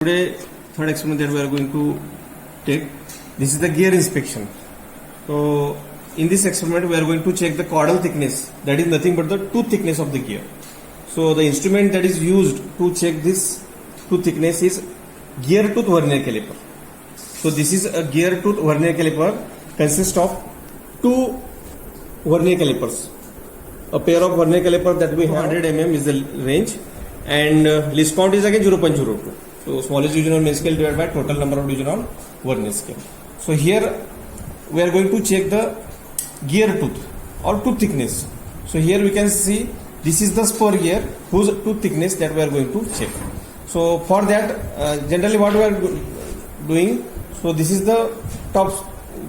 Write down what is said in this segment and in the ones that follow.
Today, third experiment that we are going to take, this is the gear inspection. So, in this experiment, we are going to check the caudal thickness, that is nothing but the tooth thickness of the gear. So, the instrument that is used to check this tooth thickness is gear tooth vernier caliper. So, this is a gear tooth vernier caliper, consists of two vernier calipers. A pair of vernier caliper that we have 100 mm is the range, and least count is again 0.02. So smallest division on main scale divided by total number of division on vernier scale. So here we are going to check the gear tooth or tooth thickness. So here we can see this is the spur gear whose tooth thickness that we are going to check. So for that, generally what we are doing, so this is the top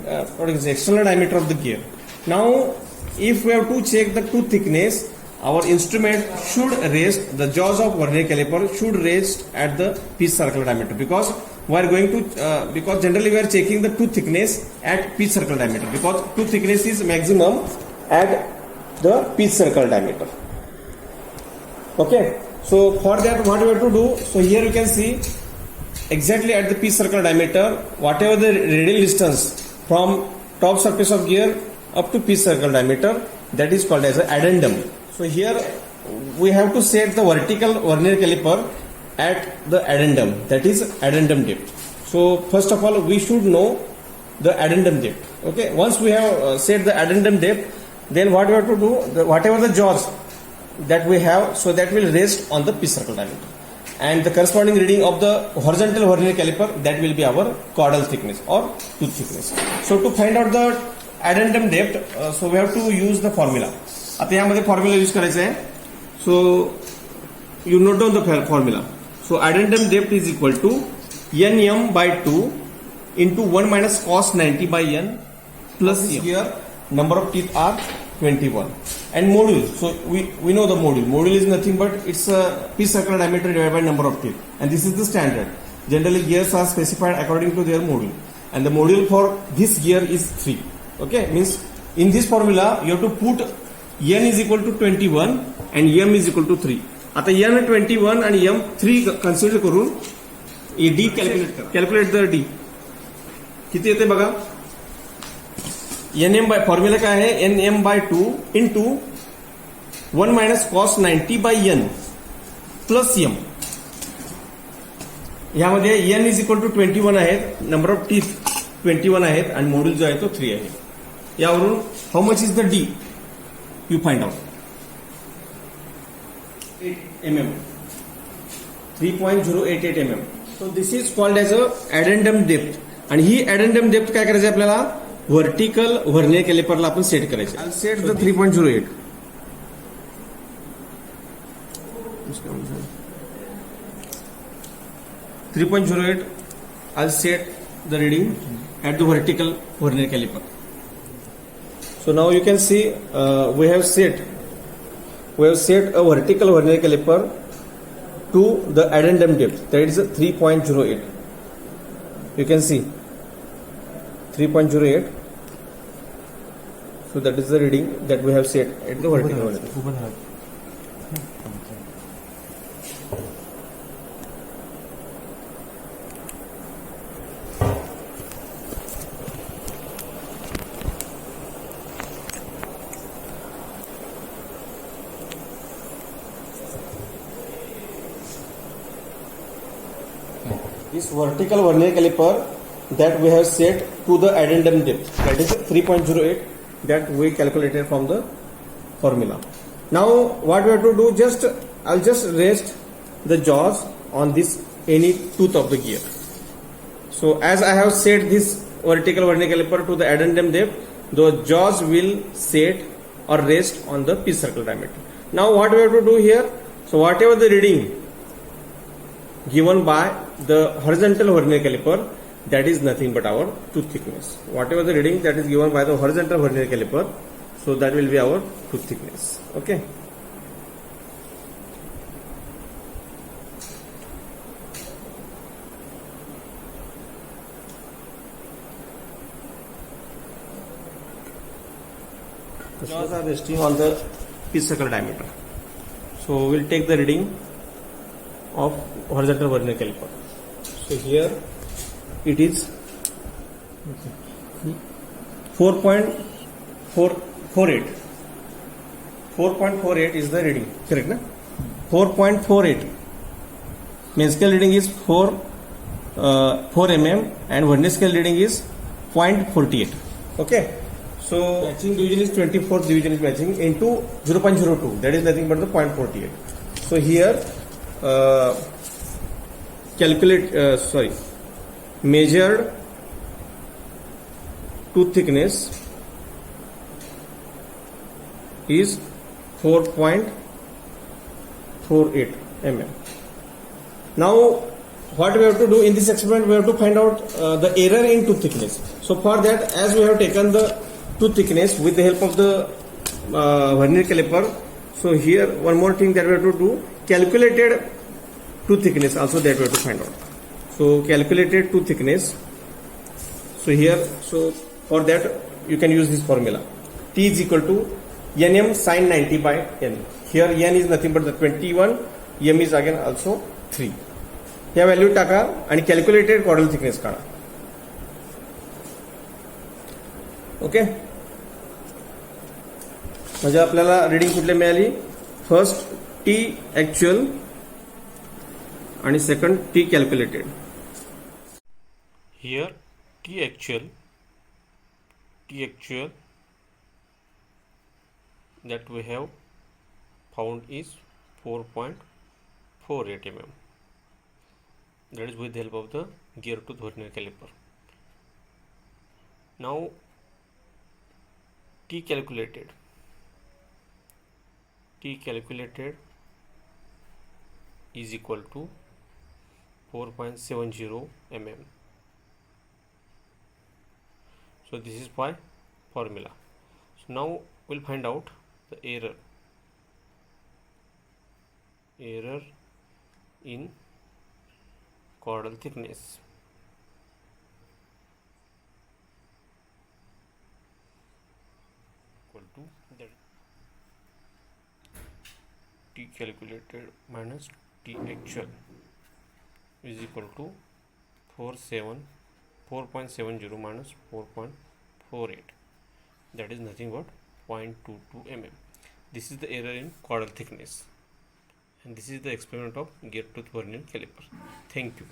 external diameter of the gear. Now if we have to check the tooth thickness, our instrument should rest, the jaws of vernier caliper should rest at the pitch circle diameter, because we are going to because generally we are checking the tooth thickness at pitch circle diameter, because tooth thickness is maximum at the pitch circle diameter. Okay, so for that what we have to do, so here you can see exactly at the pitch circle diameter, whatever the radial distance from top surface of gear up to pitch circle diameter, that is called as an addendum. So here we have to set the vertical vernier caliper at the addendum, that is addendum depth. So first of all we should know the addendum depth. Okay, once we have set the addendum depth, then what we have to do, whatever the jaws that we have, so that will rest on the pitch circle diameter, and the corresponding reading of the horizontal vernier caliper, that will be our caudal thickness or tooth thickness. So to find out the addendum depth, so we have to use the formula. आता यामध्ये formula use करायचा आहे. So you note down the formula. So addendum depth is equal to nm by 2 into 1 minus cos 90 by n plus here number of teeth are 21 and module. So we know the module. Module is nothing but it's a pitch circle diameter divided by number of teeth, and this is the standard. Generally gears are specified according to their module, and the module for this gear is 3. Okay, means in this formula you have to put n is equal to 21 and m is equal to 3. आता n 21 आणि m 3 consider करून d calculate the d किती येते बघा. nm bye formula काय आहे, nm by 2 into 1 minus cos 90 by n plus m. यामध्ये n is equal to 21 आहेत, नंबर ऑफ टीथ 21 आहेत आणि मॉड्यूल जो आहे तो 3 आहे. यावरून how much is the d you find out. 8 mm, 3.088 mm. So this is called as a addendum depth, आणि ही addendum depth काय करायचं आपल्याला, व्हर्टिकल व्हर्नियर कॅलिपरला आपण सेट करायचं. I'll set the 3.08. 3.08 I'll set the reading at the vertical vernier caliper. So now you can see we have set a vertical vernier caliper to the addendum depth, that is 3.08. You can see 3.08. So that is the reading that we have set at the vertical vernier. This vertical vernier caliper that we have set to the addendum depth, that is 3.08, that we calculated from the formula. Now what we have to do, I'll just rest the jaws on this any tooth of the gear. So as I have set this vertical vernier caliper to the addendum depth, the jaws will set or rest on the pitch circle diameter. Now what we have to do here, so whatever the reading given by the horizontal vernier caliper, that is nothing but our tooth thickness. Whatever the reading that is given by the horizontal vernier caliper, so that will be our tooth thickness. Okay. The jaws are resting on the pitch circle diameter. So we'll take the reading of horizontal vernier caliper. So here it is 4.448. 4.48 is the reading, correct na? 4.48 main scale reading is 4 mm and vernier scale reading is 0.48. Okay, so matching division is 24th division is matching into 0.02, that is nothing but the 0.48. So here measured tooth thickness is 4.48 mm. Now what we have to do in this experiment, we have to find out the error in tooth thickness. So for that, as we have taken the tooth thickness with the help of the vernier caliper, so here one more thing that we have to do, calculated tooth thickness also that we have to find out. So calculated tooth thickness, so here, so for that you can use this formula, T is equal to Nm sin 90 by N. Here N is nothing but the 21, M is again also 3. या value टाका आणि calculated chordal thickness काढा. Okay, म्हणजे आपल्याला reading कुठले मिळाली, first T actual आणि second T calculated. Here T actual that we have found is 4.48 mm. That is with the help of the gear tooth vernier caliper. Now T calculated is equal to 4.70 mm. So this is by formula. So now we'll find out the error in chordal thickness. Equal to that T calculated minus T actual is equal to 4.70 minus 4.48. That is nothing but 0.22 mm. This is the error in chordal thickness, and this is the experiment of gear tooth vernier caliper. Thank you.